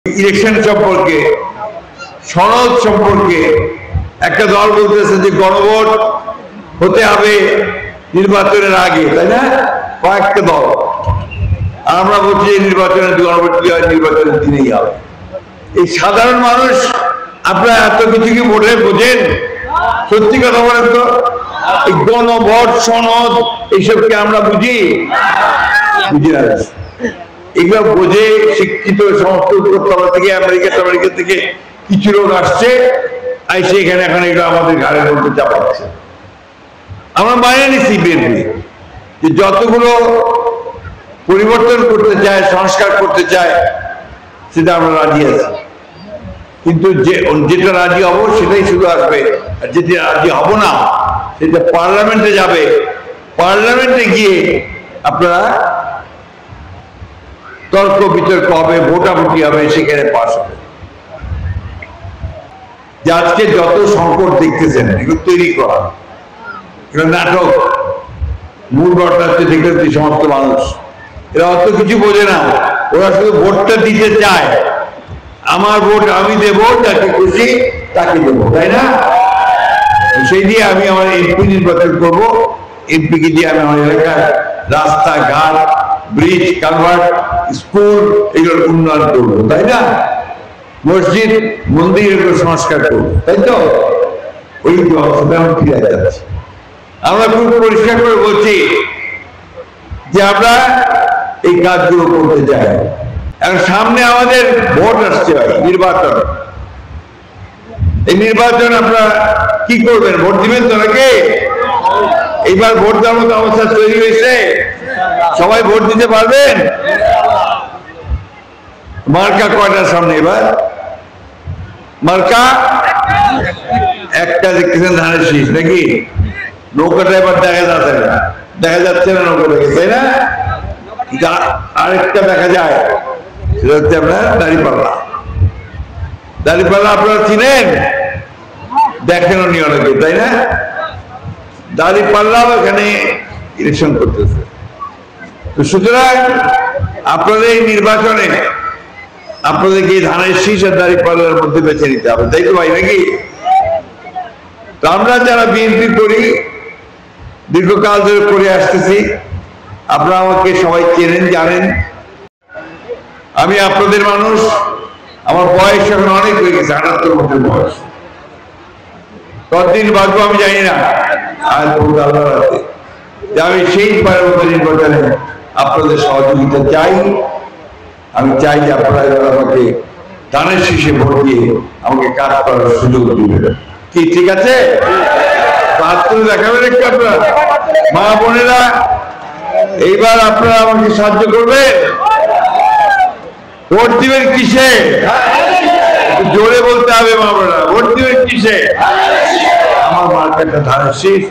Election সম্পর্কে সনদ সম্পর্কে একটা দল বলতেছে যে গণভোট হতে হবে নির্বাচনের আগে, তাই না? কয়েকটা দল। আমরা বলছি নির্বাচনের গণভোট কি হয় নির্বাচনের দিনেই হবে। এই সাধারণ মানুষ আপনারা এত কিছু কি বোঝেন? সত্যি কথা বলেন তো, এই গণভোট সনদ এইসবকে আমরা বুঝি না। এগুলো বোঝে শিক্ষিত সমস্ত উপত্যকা থেকে আমেরিকা থেকে কিছু লোক আসছে, আইসে এখানে এখন এগুলো আমাদের ঘাড়ের মধ্যে চাপাচ্ছে। আমরা মাইনে নিচ্ছি বিএনপি যে যতগুলো পরিবর্তন করতে চায়, সংস্কার করতে চায়, সেটা আমরা রাজি আছি। কিন্তু যেটা রাজি হবো সেটাই শুধু আসবে, আর যেটা রাজি হব না সেটা পার্লামেন্টে যাবে। পার্লামেন্টে গিয়ে আপনারা তর্ক বিতর্ক হবে, ভোটাভুটি হবে, সেখানে পাস হবে। যে আজকে যত সংকট দেখতেছেন এগুলো তৈরি করা, এগুলো নাটক। মূল ঘটনা হচ্ছে দেখতে সমস্ত মানুষ এরা অত কিছু বোঝে না, ওরা শুধু ভোটটা দিতে চায়। আমার ভোট আমি দেবো, যাকে খুশি তাকে দেবো, তাই না? সেই দিয়ে আমি আমার এমপি নির্বাচন করবো, এমপিকে দিয়ে আমি আমার এলাকার রাস্তাঘাট, ব্রিজ, কালভার্ট, স্কুল এগুলোর উন্নয়ন করবো, তাই না? মসজিদ মন্দির এগুলো সংস্কার করবো, তাই তো? ওই অবস্থাটা আমি ফিরে যাচ্ছি। আমরা খুব পরিষ্কার করে বলছি যে আমরা এই কাজগুলো করতে চাই। এখন সামনে আমাদের ভোট আসছে, নির্বাচন। এই নির্বাচন আপনারা কি করবেন? ভোট দিবেন তো নাকি? এইবার ভোট দেওয়ার মতো অবস্থা তৈরি হয়েছে, সবাই ভোট দিতে পারবেন? মার্কা কয়টার সামনে এবার? মার্কা একটা দেখতেছেন, ধানের শীষ নাকি? নৌকাটা এবার দেখা যাচ্ছে না, নৌকাটাকে, তাই না? আরেকটা দেখা যায়, সেটা হচ্ছে আপনার দাঁড়িপাল্লা। দাঁড়িপাল্লা আপনারা চিনেন, দেখেনও নি অনেকে, তাই না? দাঁড়িপাল্লাও এখানে ইলেকশন করতেছে। তো সুতরাং আপনাদের এই নির্বাচনে আপনাদেরকে ধানের শীষ আর দাঁড়িপাল্লার মধ্যে বেছে নিতে হবে, তাই তো ভাই নাকি? তো আমরা যারা বিএনপি করি, দীর্ঘকাল ধরে করে আসতেছি, আপনারা আমাকে সবাই চেনেন, জানেন। আমি আপনাদের মানুষ। আমার বয়স এখন অনেক হয়ে গেছে, 78 বছর বয়স। কতদিন বাঁচবো আমি জানি না, আর আল্লাহর হাতে। আমি সেইবারের মতো নির্বাচনে আপনাদের সহযোগিতা চাই। আমি চাই যে আপনারা আমাকে ধানের শীষে ভোট দিয়ে আমাকে কাজ করার সুযোগ দিবেন। কি ঠিক আছে? হাত তুলে দেখাবেন একটু আপনারা, মা বোনেরা। এইবার আপনারা আমাকে সাহায্য করবেন। ভোট দিবেন কিসে? জোরে বলতে হবে মা বোনেরা, ভোট দিবেন কিসে? আমার মার্কেটটা ধানের শীষ।